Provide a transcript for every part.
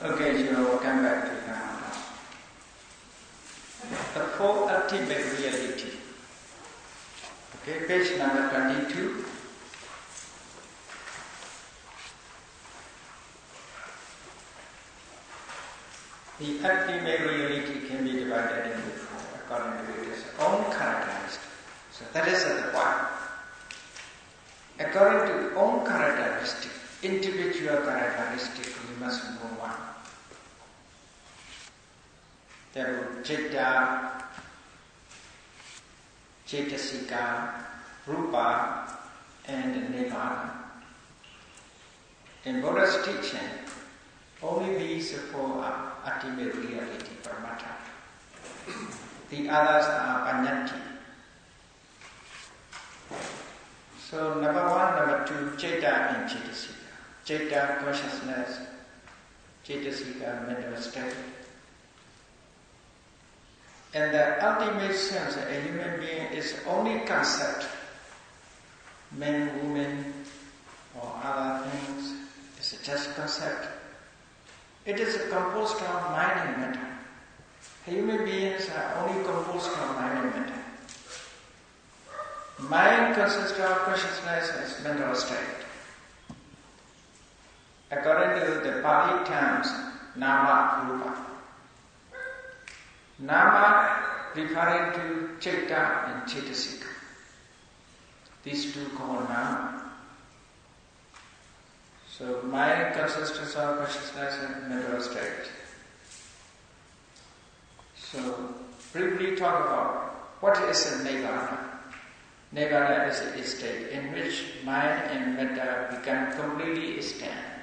Okay, so welcome back to the four ultimate reality. Okay, page number 22. The ultimate reality can be divided into four according to its own characteristics. So that is the point. According to its own characteristic, individual characteristic, we must know one. There are Citta, Cetasika, Rupa, and Nibbana. In Buddha's teaching, only these four are ultimate reality, Paramattha. The others are Panyati. So number one, number two, Citta and Cetasika. Citta, consciousness, Cetasika, mental state. In the ultimate sense, a human being is only concept. Man, woman, or other things, is just concept. It is composed of mind and matter. Human beings are only composed of mind and matter. Mind consists of consciousness as mental state. According to the Pali terms, Nama, Rupa. Nama referring to Citta and Cetasika. These two called Nama. So mind consists of consciousness and mental state. So briefly talk about what is a Nibbana. Nibbana is a state in which mind and matter become completely stand.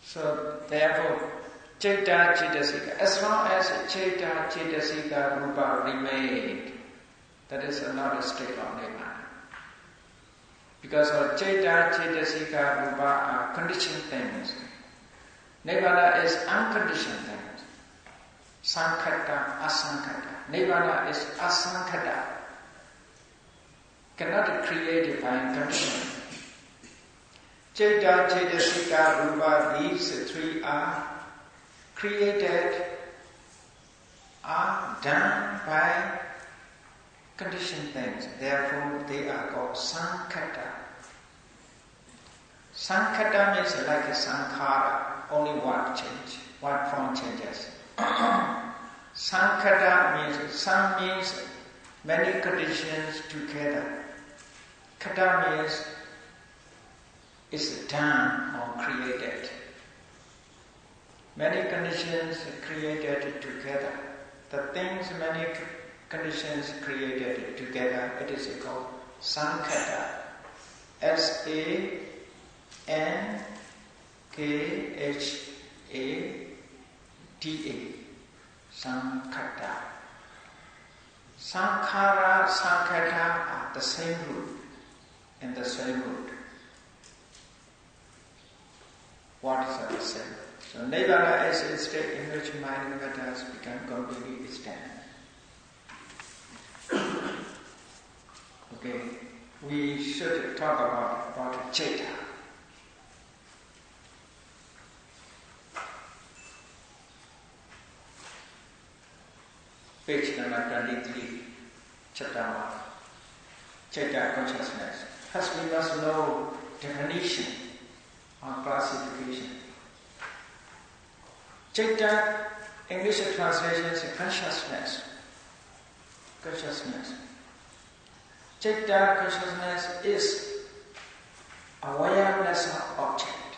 So therefore, Citta, Cetasika, as long as Citta, Cetasika, Rupa remain, that is not a state of Nibbana. Because of Citta, Cetasika, Rupa are conditioned things. Nibbana is unconditioned things. Sankhata, asankhata. Nibbana is asankhata. Cannot create by condition. Citta, Cetasika, Rupa, these three are created, are done by conditioned things. Therefore, they are called sankhata. Sankhata means like a sankhara, only one change, one form changes. Sankhata means, san means many conditions together. Kata means is done or created. Many conditions created together. The things many conditions created together, it is called sankhata. S-A-N-K-H-A-T-A. Sankhata. Sankhara, sankhata are the same root and the same root. What is the same? So Nibbana is a state in which mind and matter has become completely stand. Okay, we should talk about Citta. Page number 23, chapter 1. Citta consciousness. First we must know definition or classification. Citta, English translation is consciousness. Consciousness. Citta consciousness is awareness of object.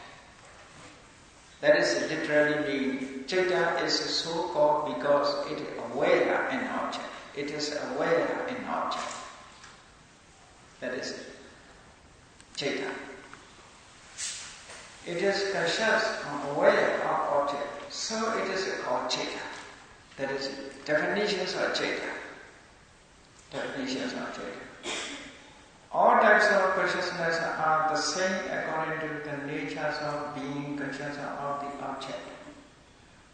That is literally mean. Citta is so called because it is aware an object. It is aware an object. That is Citta. It is conscious or aware of object. So it is called Citta. That is definitions of Citta. Definitions of Citta. All types of consciousness are the same according to the natures of being conscious of the object.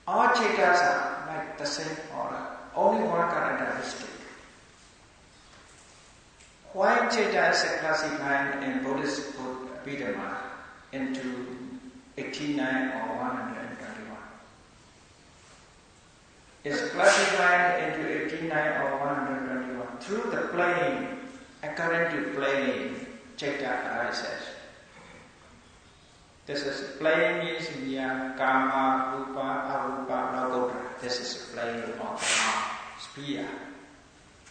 All Cittas are like the same order, only one characteristic. Why Citta is classified in Buddhist book Abhidhamma into 89 or 100 is classified into 89 or 121. Through the plane, according to plane, Chaita arises. This is plane means Kama, Rupa, Arupa, Nagodra. This is a plane of the sphere.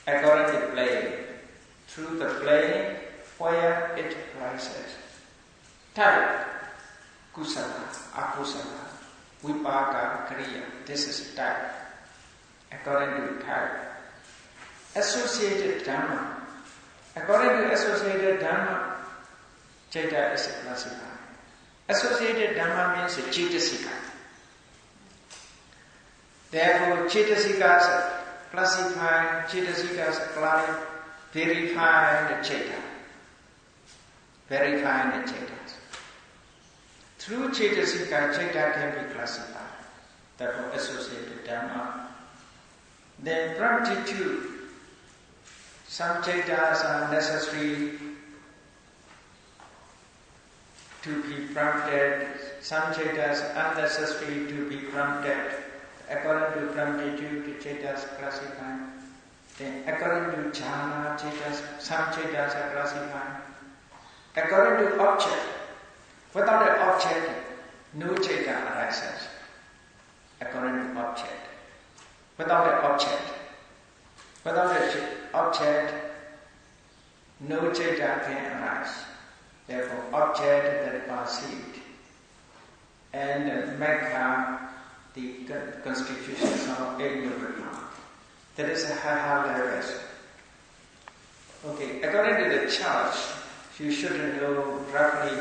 According to plane, through the plane where it rises. Type, Kusala, Akusala, Vipaka, Kriya. This is a type. According to type. Associated Dhamma. According to associated Dhamma, Chaita is classified. Associated Dhamma means Chaitasika. Therefore, Chaitasikas classify, Chaitasikas verify the Chaita. Verify the Chaitas. Through Chaitasika, Chaita can be classified. Therefore, associated Dhamma. Then promptitude. Some Chaitas are necessary to be prompted, some Chaitas unnecessary to be prompted. According to promptitude, the Chaitas classified. Then according to jhana, some Chaitas are classified. According to object, without an object, no Chaita arises. According to object. Without an object, no Chaita can arise. Therefore, object that perceived and make the constitutions of ignorance. That is how there is. Okay, according to the church, you should know roughly,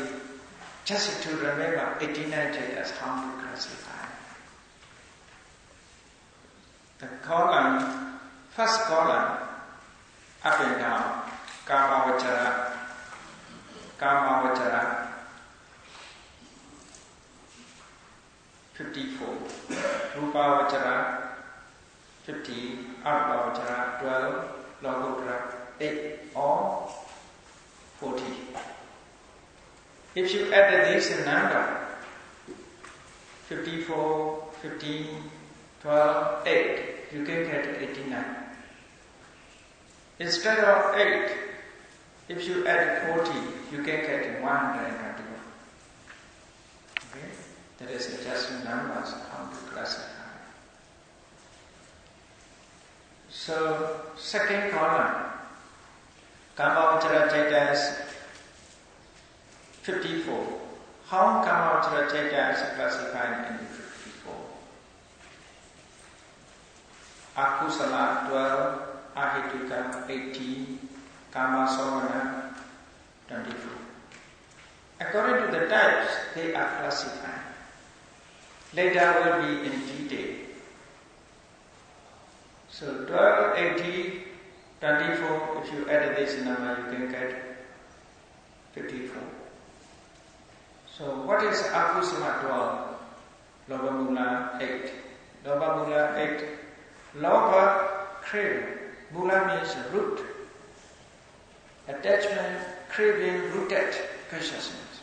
just to remember 89 Chaitas, how to classify. The column, first column, up and down, Kamavachara, 54, Rupavachara, 50, Arupavachara, 12, Logotra, 8, or 40. If you add this number, 54, 15, 12, 8, you can get 89. Instead of 8, if you add 40, you can get 121. Okay? That is just numbers how to classify. So, second column, Kamavachara Chaita is 54. How Kamavachara Chaita is classified into 54? Akusala 12, Ahituka 18, Kama Sovana 24. According to the types, they are classified. Later will be in detail. So 12, 18, 24, if you add this number, you can get 54. So what is Akusala 12? Lobha 8. Lobha 8. Lobha, craving. Mula means root. Attachment, craving, rooted consciousness.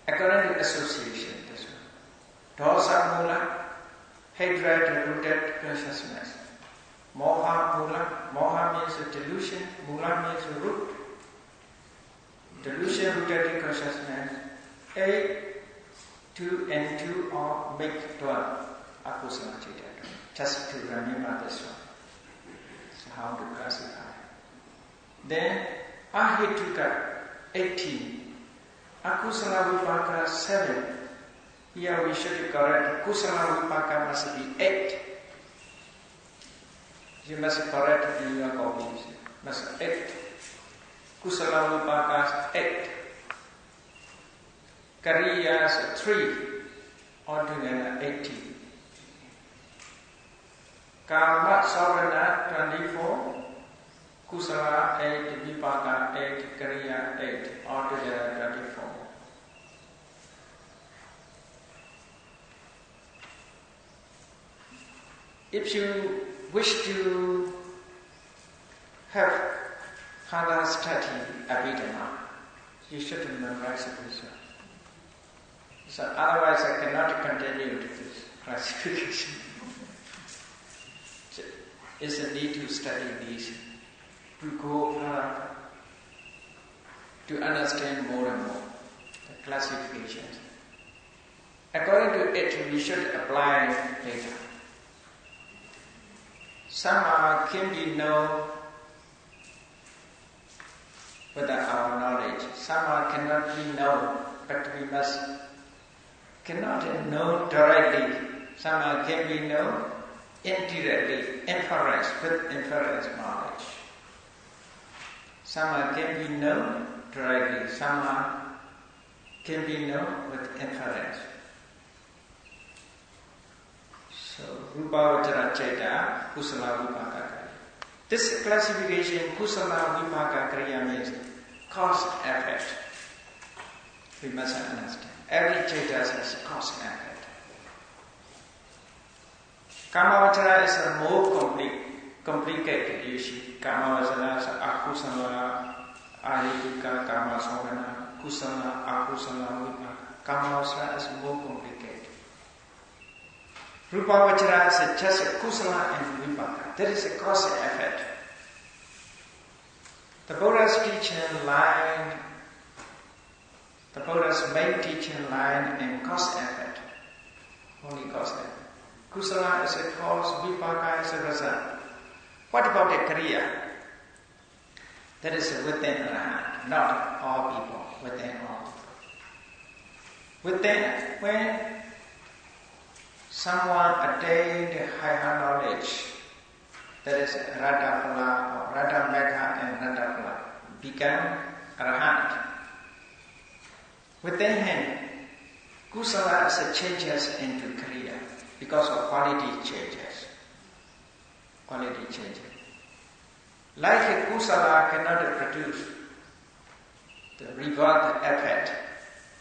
According to association, this one. Dosa mula, hatred, rooted consciousness. Moha mula, moha means delusion, mula means root. Delusion, rooted consciousness. 8, 2 and 2 are make 12. Akusala Chaita. Just to remember this one. So how to classify. Then Ahituka 18. Akusala Vipaka 7. Here we should correct. Kusala Vipaka must be 8. You must correct in your copies. Must 8. Kusala Vipaka 8. Kariyas 3. Altogether 18. Karma Savana 24. Kusala 8, Vipaka 8, Kariya 8, altogether 24. If you wish to have further study Abhidhamma, you should memorize this one. So otherwise I cannot continue with this classification. is a need to study these, to go to understand more and more the classifications. According to it, we should apply later. Some can be known without our knowledge. Some cannot be known, but we cannot know directly. Some can be known indirectly, inference, with inference knowledge. Some can be known directly. Some can be known with inference. So, Rupa Vajra Chaita, Kusala Vipaka Kriya. This classification, Kusala Vipaka Kriya, means cause and effect. We must understand. Every Chaita has cause and effect. Kamavajra is a more complicated issue. Kamavajra is Akusala, Ahituka, Kama Sogana, Kusala, Akusala Vipaka. Kamavajra is more complicated. Rupa Vajra is just a kusala and vipaka. That is a cause and effect. The Buddha's teaching line, the Buddha's main teaching line in cause and effect. Only cause and effect. Kusala is a cause, vipaka is a result. What about the kriya? That is within the hand, not all people, within all people. Within, when someone attained higher knowledge, that is Radha-phala or Radha-megha and Radha-phala, become Arahant. Within him, kusala changes into kriya because of quality changes. Quality changes. Like a kusala cannot produce the reward effect,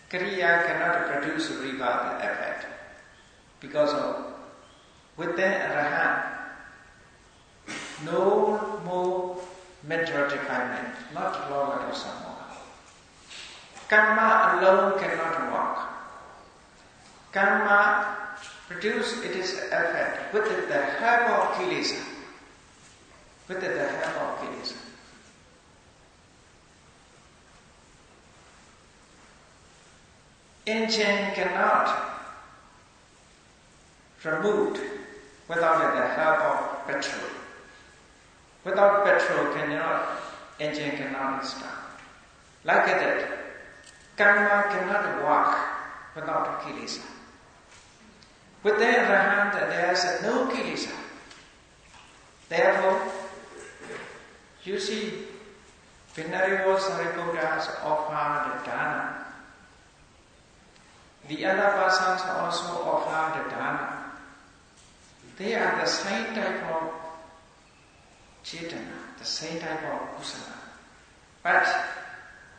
kriya cannot produce reward effect. Because of within Arahant, no more mental defilement, not longer or someone. Karma alone cannot work. Karma produces its effect with the help of kilesa. With the help of kilesa. Engine cannot removed without the help of petrol. Without petrol, engine cannot start. Like that, karma cannot work without kilesa. Within Arahant, there is no kilesa. Therefore, you see, Venerable Sariputta's offer the dana. The other persons also offer the dana. They are the same type of cetana, the same type of kusala. But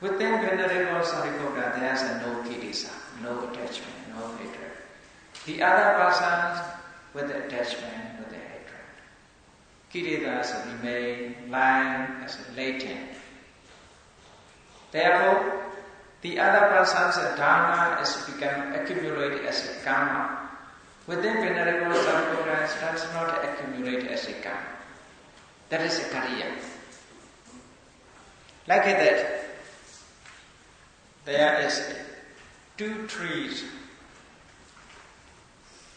within Venerable Sariputta, there is no kilesa, no attachment, no hatred. The other persons with the attachment, with the hatred. Kiletas remain lying as latent. Therefore, the other person's dharma is become accumulated as a karma. Within Venerable Sariputta, it does not accumulate as a karma. That is a kariya. Like that, there is 2 trees.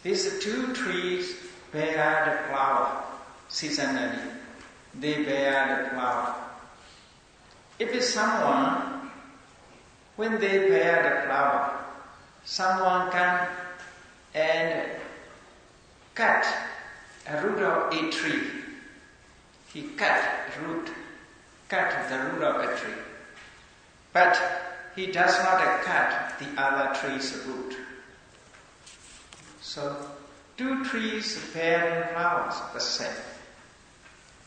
These 2 trees bear the flower seasonally. They bear the flower. If it's someone, when they bear the flower, someone can and cut a root of a tree. He cut the root of a tree. But he does not cut the other tree's root. So, 2 trees bearing flowers the same.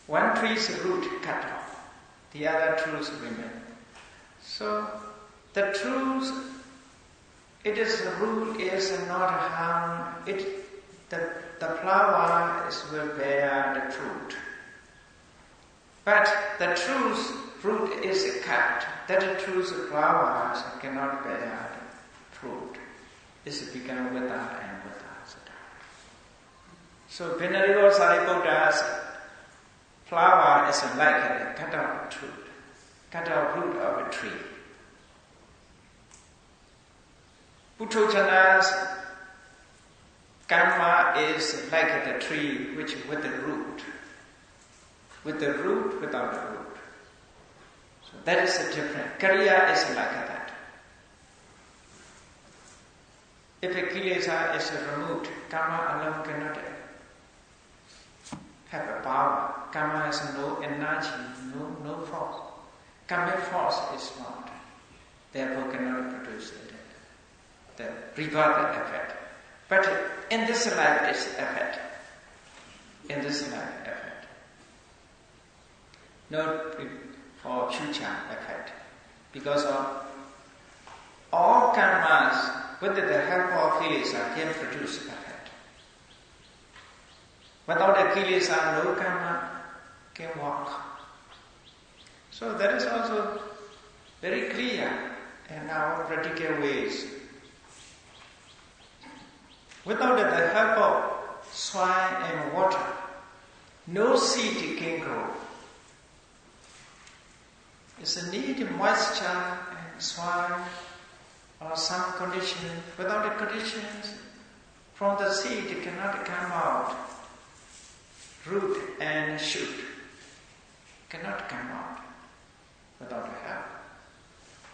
One tree's root cut off, the other trees remain. So, the truth, it is the rule is not harm. The flower will bear the fruit. But the truth fruit is cut. That the truth flowers cannot bear the fruit. It's become without and without. So Venerable Sariputta's flower is like a cut out root of a tree. Puthojana's karma is like the tree which with the root. With the root, without the root. So that is the difference. Kariya is like that. If a kilesa is removed, karma alone cannot have a power. Karma has no energy, no force. Karmic force is not. Therefore cannot produce the rebirth effect. But in this life it's effect. In this life effect. Not for future effect. Because of all karmas, with the help of kilesa, can produce effect. Without the kilesa, no karma can work. So that is also very clear in our practical ways. Without the help of soil and water, no seed can grow. It's a need moisture and soil or some condition. Without the conditions, from the seed it cannot come out. Root and shoot cannot come out without help.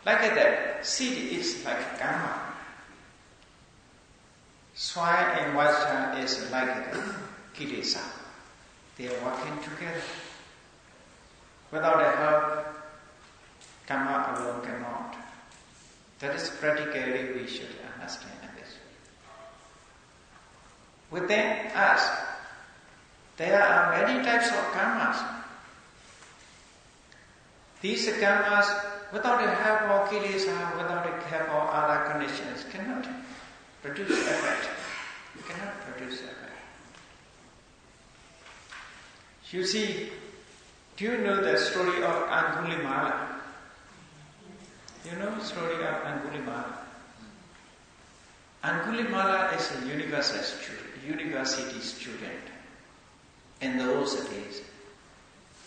Like that, seed is like karma. Soil and moisture is like the kilesa. They are working together. Without the help, karma alone cannot. That is practically we should understand this. Within us, there are many types of karmas. These karmas, without the help of kilesa, without the help of other conditions, cannot produce effect. You cannot produce effect. You see, do you know the story of Angulimala? You know the story of Angulimala? Angulimala is a university student. In those days,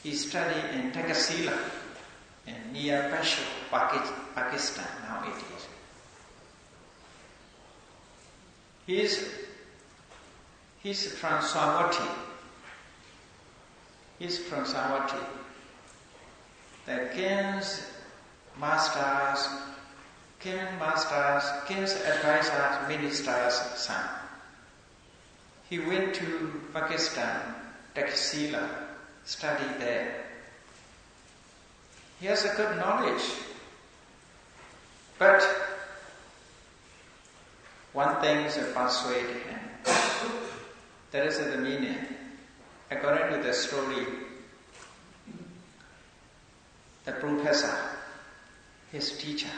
he studied in Takasila, near Peshawar, Pakistan, now it is. He's from Savatthi. He's from Savatthi. The king's advisors, minister's son. He went to Pakistan, Takasila, studied there. He has a good knowledge. But one thing is persuade him. That is the meaning. According to the story, the professor, his teacher,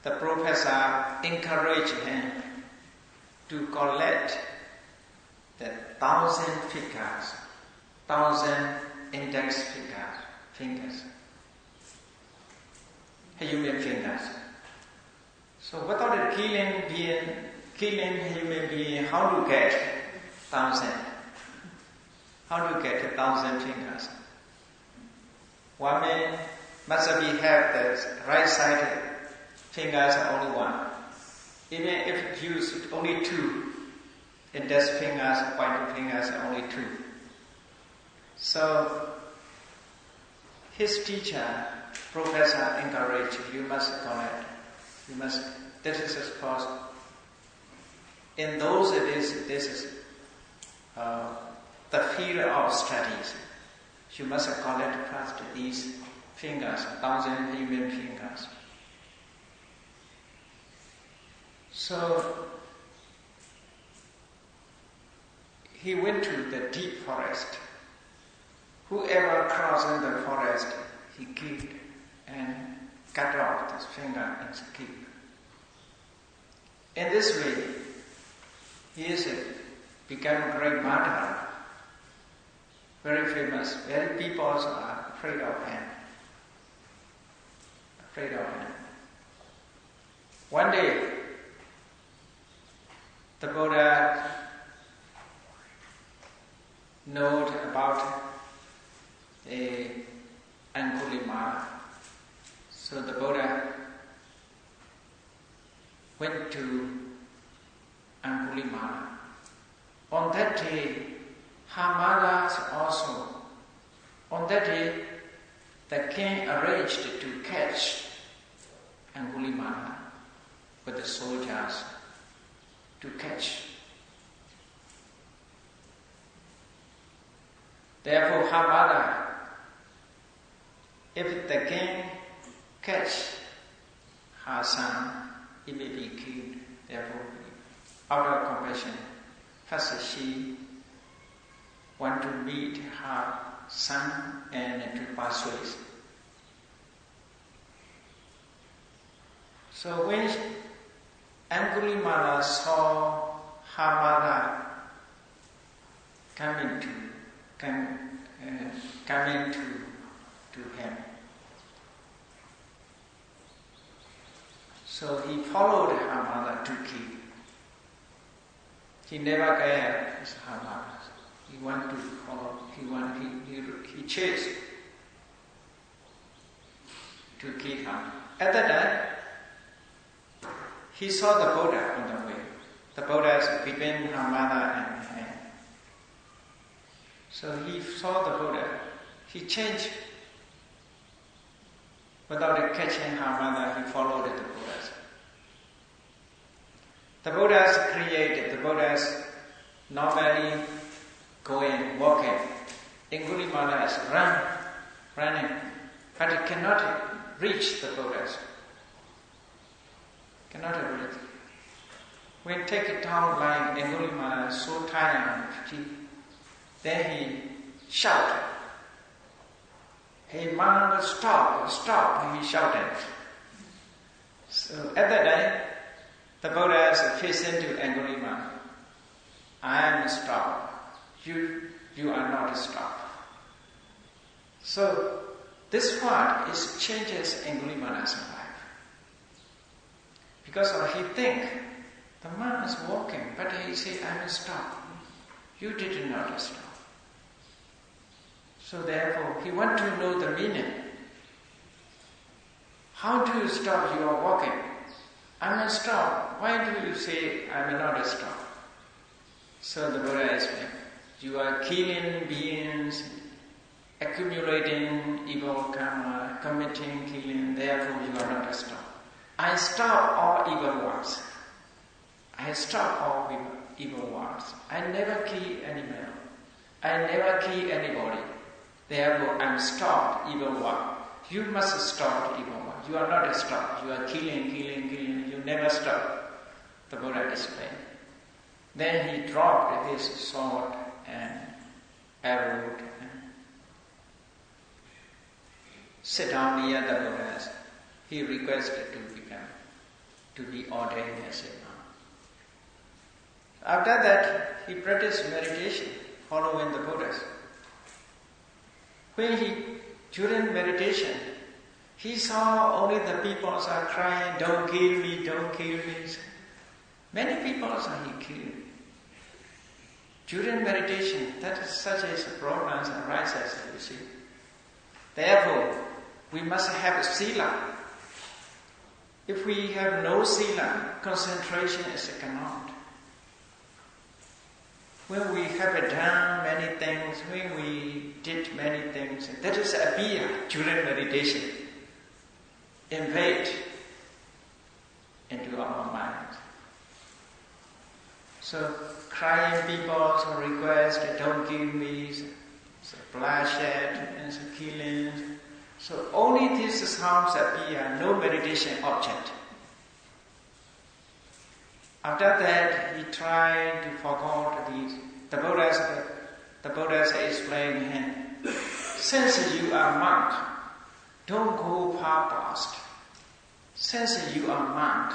the professor encouraged him to collect the 1,000 fingers, 1,000 index fingers, human fingers. So without killing human being, how to get 1,000? How to get 1,000 fingers? One man must have the right side fingers only one. Even if you use only two, index fingers, pointer fingers only two. So his teacher, professor, encouraged, you must collect. You must. This is of course. In those days, this is the field of studies. You must collect first these fingers, 1,000 human fingers. So he went to the deep forest. Whoever crossed in the forest, he killed and cut off his finger and keep. In this way, he is become a great martyr, very famous. Very people also are afraid of him. One day, the Buddha noted about Angulimala. So the Buddha went to Angulimala. On that day, her mothers also. On that day, the king arranged to catch Angulimala with the soldiers to catch. Therefore, her mother, if the king catch her son, he may be killed. Therefore, out of compassion, first she want to meet her son and to persuade. So when Angulimala saw her mother coming to him, so he followed her mother to kill. He never cared her mother. He wanted to follow. He chased to kill her. At that time, he saw the Buddha on the way. The Buddha is between her mother and him. So he saw the Buddha. He changed. Without catching her mother, he followed the Buddha. The Buddhas created, the Buddhas normally going, walking. Angulimala is running, but it cannot reach the Buddhas. Cannot reach. When take it down like Angulimala is so tired, then he shouted. Hey man, stop, he shouted. So at that time, the Buddha is facing to Angulimala. I am stopped. You are not stopped. So this part is changes Angulimala's life. Because he think the man is walking, but he say, I am stopped. You did not stop. So therefore, he want to know the meaning. How do you stop? You are walking. I am stopped. Why do you say I am not stopped? So the Buddha explained, you are killing beings, accumulating evil karma, committing killing, therefore you are not stopped. I stop all evil works. I stop all evil works. I never kill any man. I never kill anybody. Therefore, I am stopped evil work. You must stop evil work. You are not stopped. You are killing. You never stop. The Buddha explained. Then he dropped his sword and arrow and sit down near the Buddha. He requested to be ordained as a monk. After that, he practiced meditation, following the Buddhas. During meditation, he saw only the people are crying, don't kill me. Many people are he killed. During meditation, that is such as problems arises, you see. Therefore, we must have sila. If we have no sila, concentration is cannot. When we have done many things, when we did many things, that is appear during meditation, invade into our minds. So crying people, so request, don't kill me, so bloodshed and so killings. So only these sounds appear, no meditation object. After that, he tried to forget these. The Buddha explained to him, since you are monk, don't go far past. Since you are monk,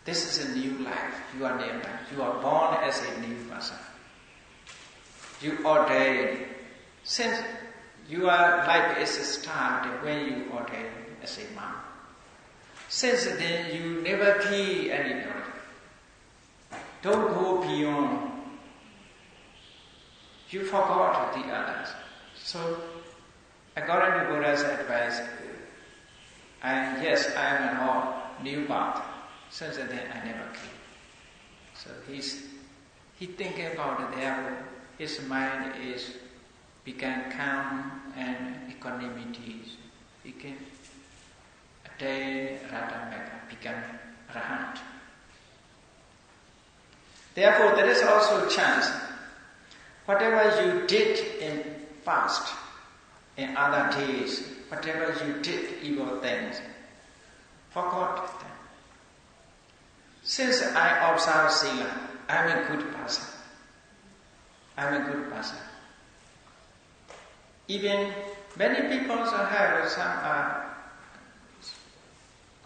this is a new life. You are new life. You are born as a new person. You ordain. Since your life is started when you ordain as a monk. Since then, you never kill anybody. Don't go beyond. You forgot the others. So according to Buddha's advice, I am an all new birth. Since then I never came. So he thinking about it, therefore his mind is become calm and equanimity. He can attain Radhamagga, become Arahant. Therefore there is also a chance. Whatever you did in past, in other days, whatever you did, evil things, forgot them. Since I observe Sila, I am a good person. I am a good person. Even many people also have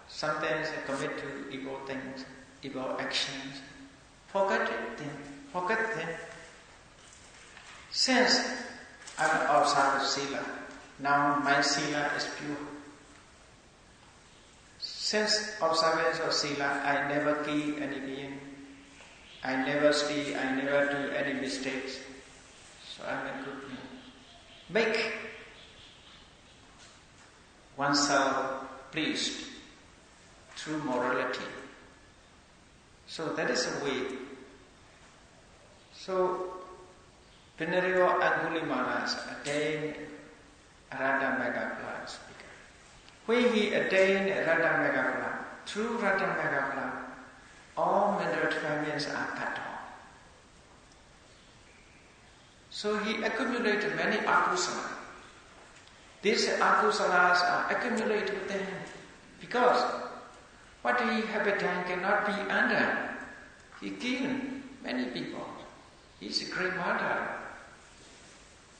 sometimes commit to evil things, evil actions. Forget them. Since I am observed Sila, now my Sila is pure. Since observance of Sila, I never kill any being, I never steal, I never do any mistakes. So I am a good man. Make oneself pleased through morality. So that is a way. So Venerable Angulimala attained Radhamagga Phala. When he attained Radhamagga Phala, through Radhamagga Phala, all mental defilements are cut off. So he accumulated many akusala. These akusalas are accumulated within him because what he have done cannot be undone. He killed many people. He is a great martyr.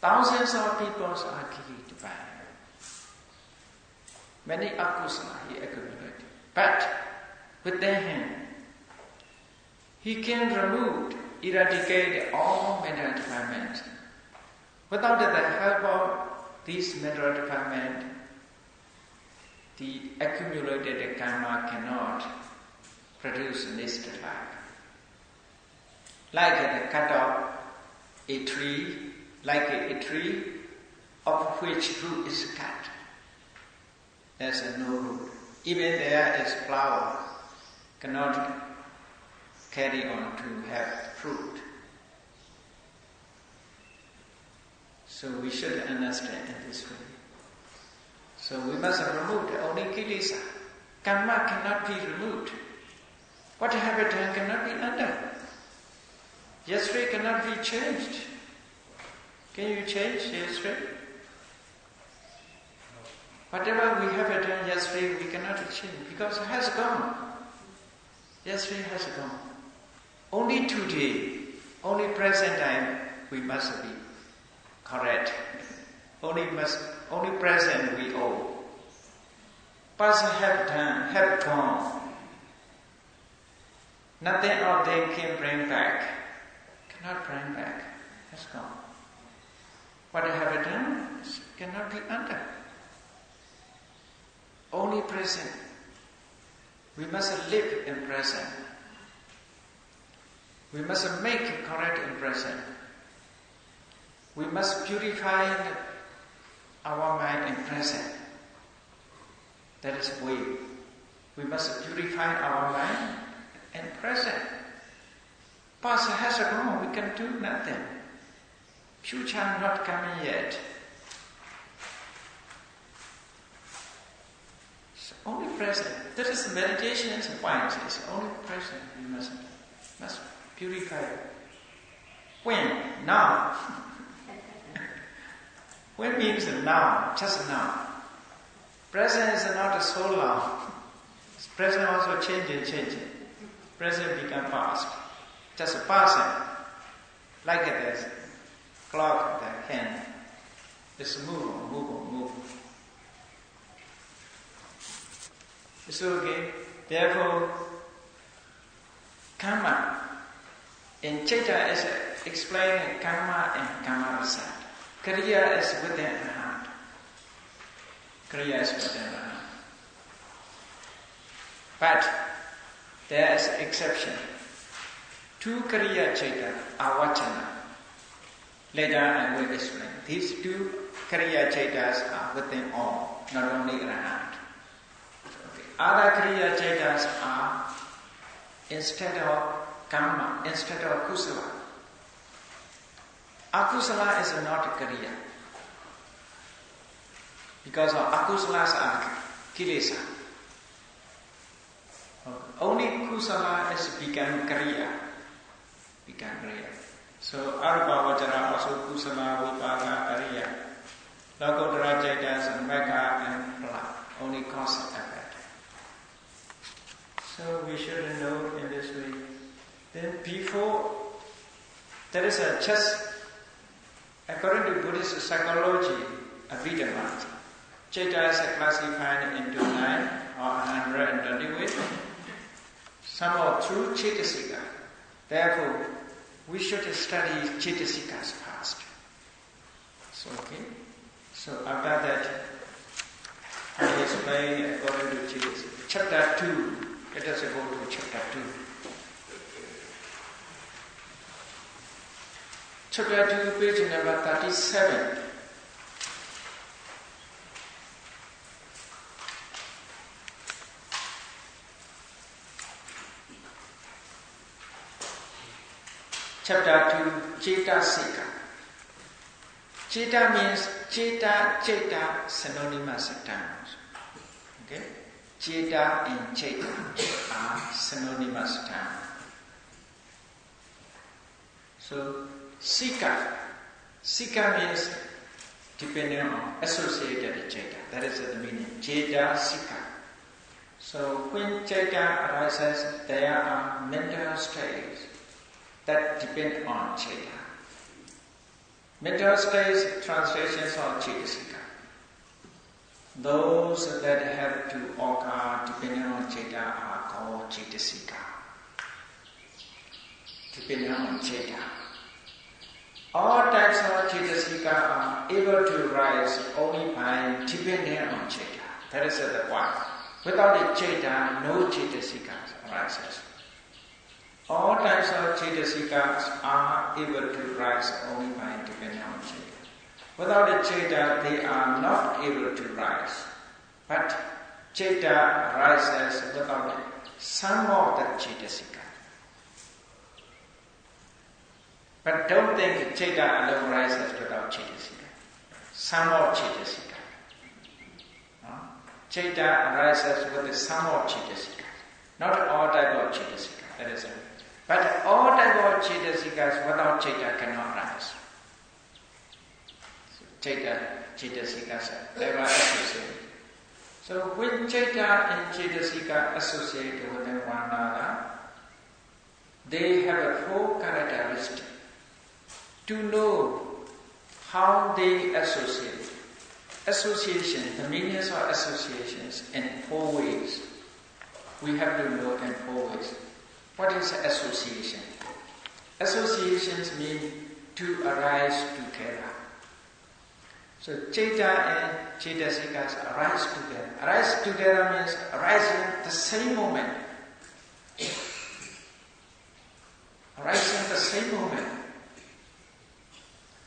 Thousands of people are killed by him. Many akusala he accumulated. But within him, he can eradicate all mental defilements. Without the help of these mental defilements, the accumulated karma cannot produce next life. Like the cut off a tree, like a tree of which root is cut. There's no root. Even there is flower, cannot carry on to have fruit. So we should understand in this way. So we must remove only kilesa. Karma cannot be removed. What you have done cannot be undone. Yesterday cannot be changed. Can you change yesterday? Whatever we have done yesterday, we cannot change because it has gone. Yesterday has gone. Only today, only present time, we must be correct. Only present we owe. Past have done, have gone. Nothing of them can bring back. Cannot bring back. Has gone. What I have done cannot be undone. Only present. We must live in present. We must make a correct impression. We must purify our mind in present. That is way. We must purify our mind in present. Past has gone, we can do nothing. Future not coming yet. So only present. That is the meditation's point. It's only present. We must purify it. When? Now. When means now, just now. Present is not so long. Present also changing. Present become past. Just passing. Like this clock in the hand. It's move. It's okay. Therefore, karma. In Chaita is explaining karma and karma result. Kriya is within the heart. Kriya is within the heart. But there is exception. To Kriya Chaita are vachana. Later I will explain. These two Kriya Chaitas are within all, not only Arahant. Okay. Other Kriya Chaitas are instead of Karma, instead of Kusala. Akusala is not a Kriya. Because of Akusalas are Kilesa. Okay. Only Kusala is become Kriya. So Arupavachara also Kusala, Vipaka, Kriya. Lokottara Chaitas and Mekha and Phala. Only cause and effect. So we should know in this way. Then before, there is a just, according to Buddhist psychology, Abhidhamma. Chaitas are classified into 9 or 120 ways. Some are through Chaitasika. Therefore, we should study Chaitasikas first. So, okay. So after that, I explain according to Chaitasika. Chapter 2. Let us go to chapter 2. Chapter 2, page number 37. Chapter 2, Chaitasika. Chaita means Chaita, synonymous terms. Okay? Chaita and Chaita are synonymous terms. So, Sika means depending on associated Chaita. That is the meaning. Chaita, Sika. So, when Chaita arises, there are mental states that depend on Chaita. Mental states, translations of Chaitasika. Those that have to occur depending on Chaita are called Chaitasika. Depending on Chaita. All types of Chaitasika are able to rise only by depending on Chaita. That is the point. Without a Chaita, no Chaitasika arises. All types of Chaitasikas are able to rise only by depending on Chaita. Without a Chaita, they are not able to rise. But Chaita rises without some of the Chaitasika. But don't think Chaita alone rises without Chaitasika. Some of Chaitasika. Chaita rises with some of Chaitasika. Not all type of Chaitasika. That is it. But all type of Chaitasikas without Chaita cannot rise. So Chaitasikas never associate. So when Chaita and Chaitasika associate with one another, they have a 4 characteristics. To know how they associate. Association, the meanings of associations in 4 ways. We have to know in 4 ways. What is association? Associations mean to arise together. So Chaita and Chaitasikas arise together. Arise together means arising the same moment. Arising the same moment.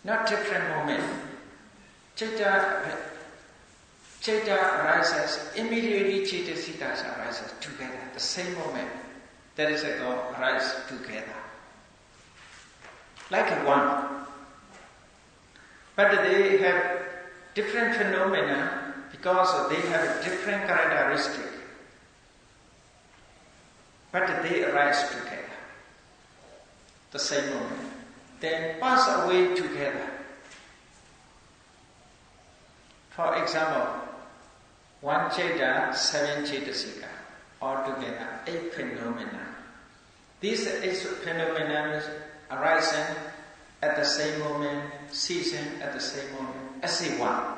Not different moment. Chaita arises, immediately Chaitasikas arises together, the same moment. That is called arise together. Like one. But they have different phenomena because they have different characteristics. But they arise together. The same moment. Then pass away together. For example, one Chaita, 7 Chaitasika, altogether 8 phenomena. These 8 phenomena arising at the same moment, ceasing at the same moment, as a one.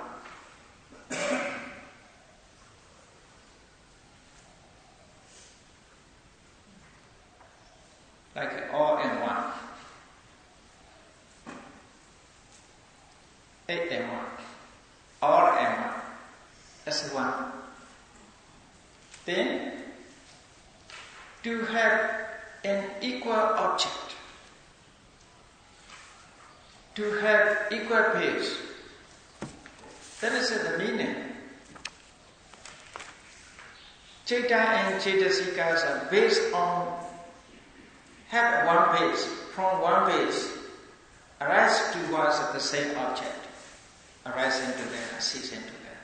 Like all in one. 8 in one. All in one. As one. Then, to have an equal object. to have equal pace. That is the meaning. Citta and Cetasikas are based on have one pace, from one pace, arise towards the same object, arising together, ceasing together.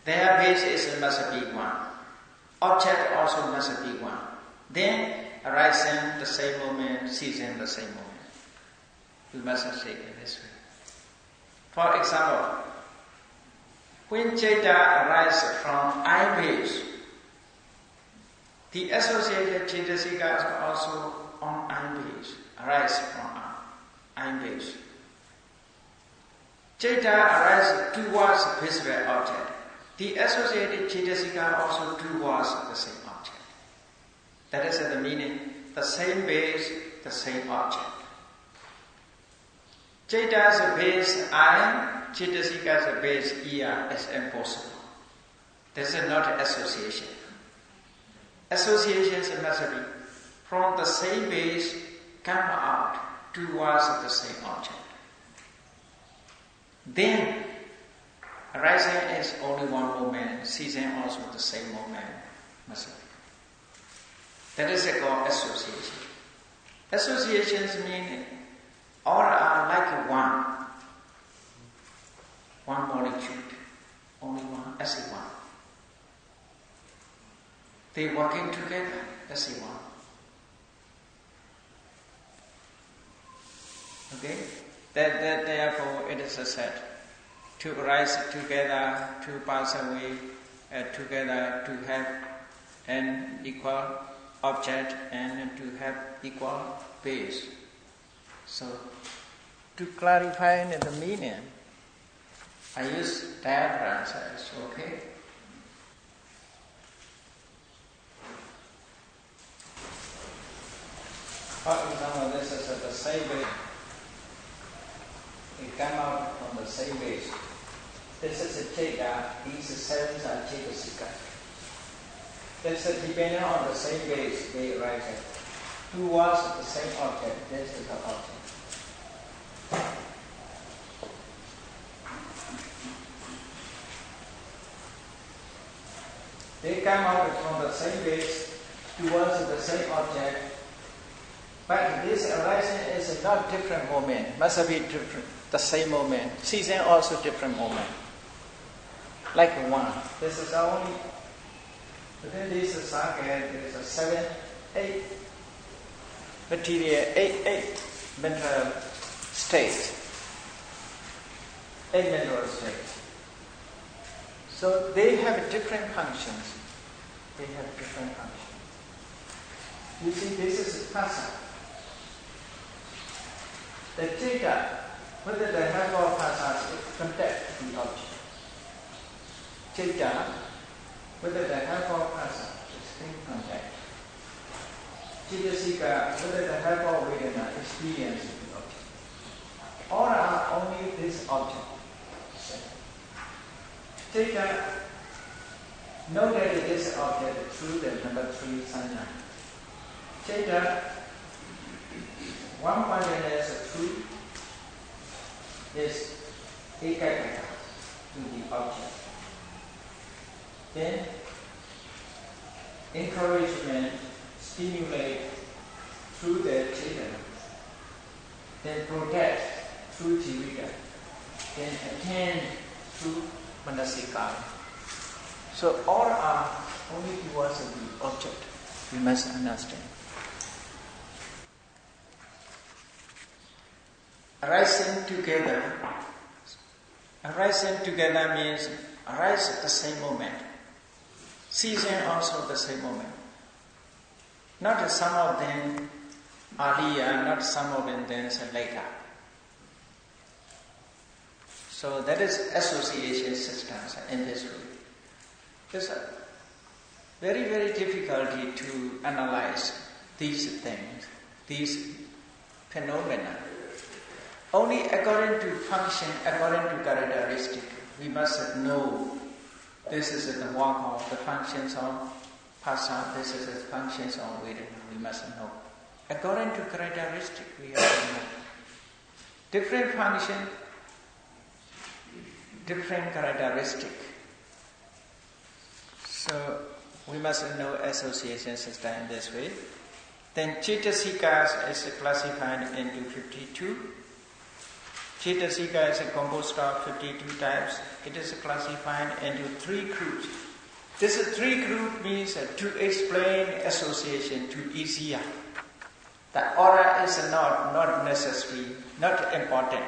Their base must be one. Object also must be one. Then arising the same moment, ceasing the same moment. We must say it this way. For example, when Citta arises from I base, the associated Cetasikas are also on I base, arise from I base. Citta arises towards the visible object. The associated Cetasika also towards the same object. That is the meaning, the same base, the same object. Citta's base I, Cetasika's base ER is impossible. This is not association. Associations must be from the same base come out towards the same object. Then arising is only one moment, ceasing also the same moment must be. That is called association. Associations mean all are like one molecule, only one, as a one. They working together as a one. Okay? That therefore it is said to arise together, to pass away together, to have an equal object and to have equal base. So, to clarify the meaning, I use diagrams as okay. For example, this is the same base. It comes out from the same base. This is a Citta, these sevens are Cetasika. This is depending on the same base, they arise towards the same object. This is the object. They come out from the same base towards the same object, but this arising is not different moment, must be different, the same moment. Ceasing also different moment. Like one. This is only, within this circle there is a 7, 8 material, 8 mental states. 8 mental states. So they have different functions. They have different functions. You see, this is Vipassanā. The Citta, whether the help of Vipassanā is contact the object. Citta, whether the help of Vipassanā is in contact. Cetasika, whether the help of Vedana experience the object. All are only this object. Citta, know that it is object through the number 3 sanya. Citta, one point is true is ekagata to the object. Then encouragement, stimulate through the Citta. Then protect through jivika. Then attend through manasikara. So all are only towards the object. We must understand. Arising together means arise at the same moment. Ceasing also the same moment. Not some of them earlier, not some of them then later. So that is association systems in this way. It's very, very difficult to analyze these things, these phenomena. Only according to function, according to characteristic, we must know this is the work of the functions of Vipassanā, this is the functions of Vedana, we must know. According to characteristic, we have to know. different function, different characteristic. So we must know association system in this way. Then Chaitasikas is classified into 52. Chaitasika is composed of 52 types. It is classified into 3 groups. This 3 group means to explain association to easier. The aura is not necessary, not important.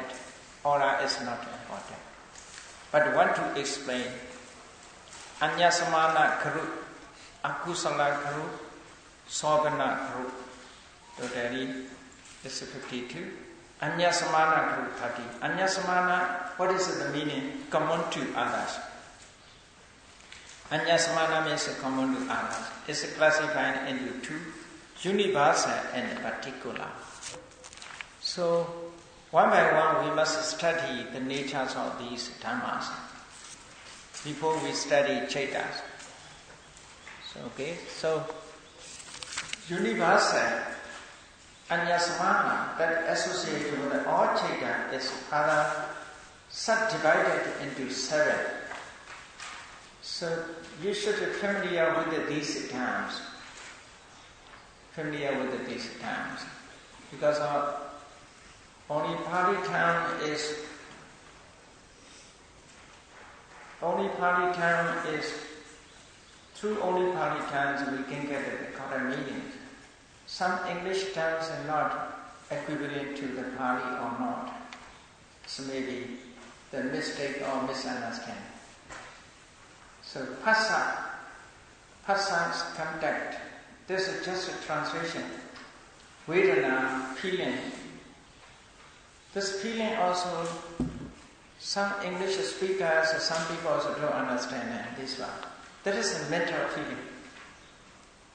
Aura is not important. But want to explain. Anyasamana group, Akusala group, Sogana group. Totally, this is 52. Anyasamana group 30. Anyasamana, what is the meaning? Common to others. Anyasamana means common to others. It's classified into 2, universal and particular. So, one by one we must study the natures of these dhammas before we study Chaitas. So universal Anyasamana that associated with all Chaita is further subdivided into 7. So you should be familiar with these terms. Because our only Pali term is through only Pali terms we can get the correct meaning. Some English terms are not equivalent to the Pali or not. So maybe the mistake or misunderstanding. So passa's contact. This is just a translation. Vedana, feeling. This feeling also, some English speakers, some people also don't understand this one. That is a mental feeling,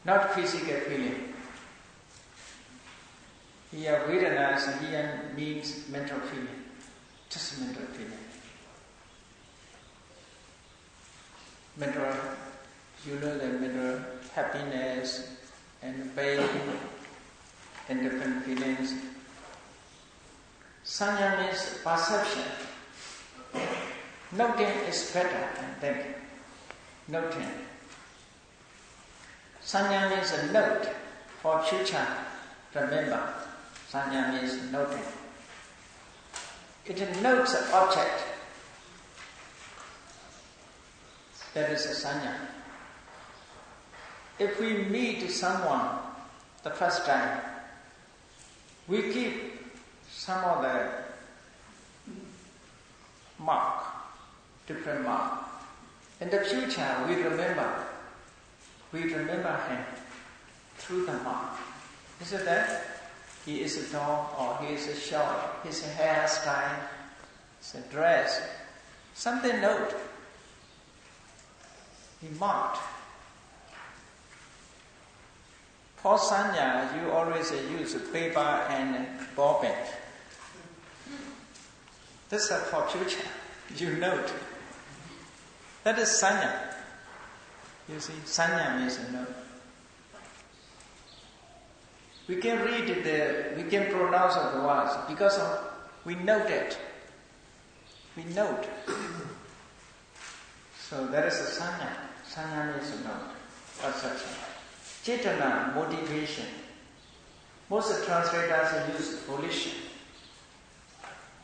not physical feeling. Here, Vedana here means mental feeling, just mental feeling. Mental, you know the mental happiness and pain and different feelings. Sanya means perception. Noting is better than thinking. Noting. Sanya means a note for future. Remember. Sanya means noting. It notes an object. That is a sanya. If we meet someone the first time, we keep some of the mark, different mark. In the future, we remember him through the mark. Is it that? He is tall or he is short, his hairstyle, his dress, something note. He marked. For sanya, you always use paper and ball pen. This is for future. You note. That is sanya. You see, sanya means a note. We can read we can pronounce the words because we note it. We note. So that is a sanya. Sanya means a note. Perception. Chetana, motivation. Most translators use volition.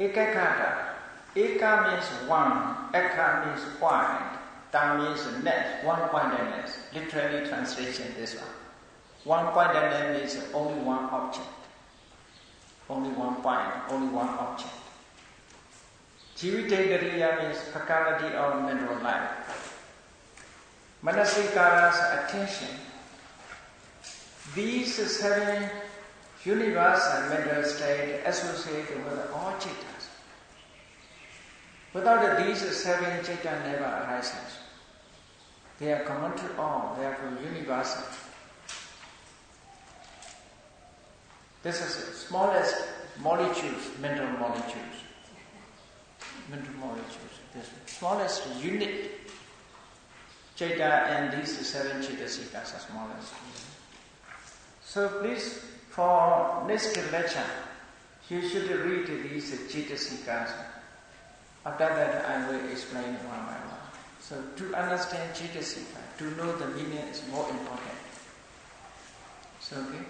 Ekakata. Eka means one. Eka means point. Ta means net. One-pointedness. Literally translation this one. One-pointedness means only one object. Only one point. Only one object. Jivitagariya means faculty of mental life. Manasikara's attention. These 7 universal mental states associated with all Chaitas. Without these 7, Chaita never arises. They are common to all, therefore universal. This is the smallest molecules, mental molecules. Mental molecules. This smallest unit. Chaita and these 7 Chaitasikas are smallest. So please, for next lecture, You should read these Cetasikas. After that, I will explain one by one. So, to understand Cetasika, to know the meaning is more important. So, okay,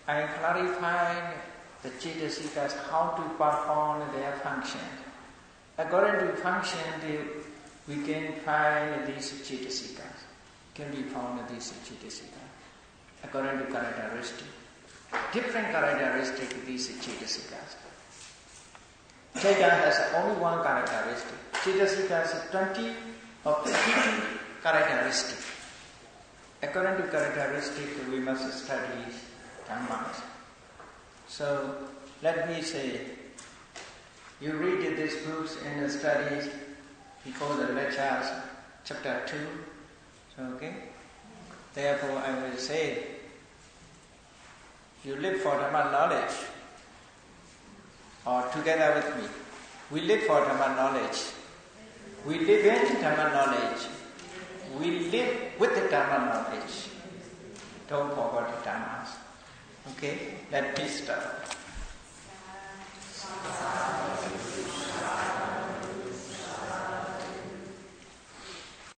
I clarified the Cetasikas, how to perform their function. According to function, we can find these Cetasikas. Can be found these Cetasikas according to characteristic. Different characteristic these Cetasikas. Chaitanya has only one characteristic. Cetasika has 20 or 50 characteristics. According to characteristic, we must study Dhammas. So, let me say, you read these books in the studies before the lectures, chapter 2. So, okay? Therefore, I will say, you live for Dhamma knowledge, or together with me. We live for Dhamma knowledge. We live in Dhamma knowledge. We live with the Dhamma knowledge. Don't forget the Dhammas. Okay? Let me start.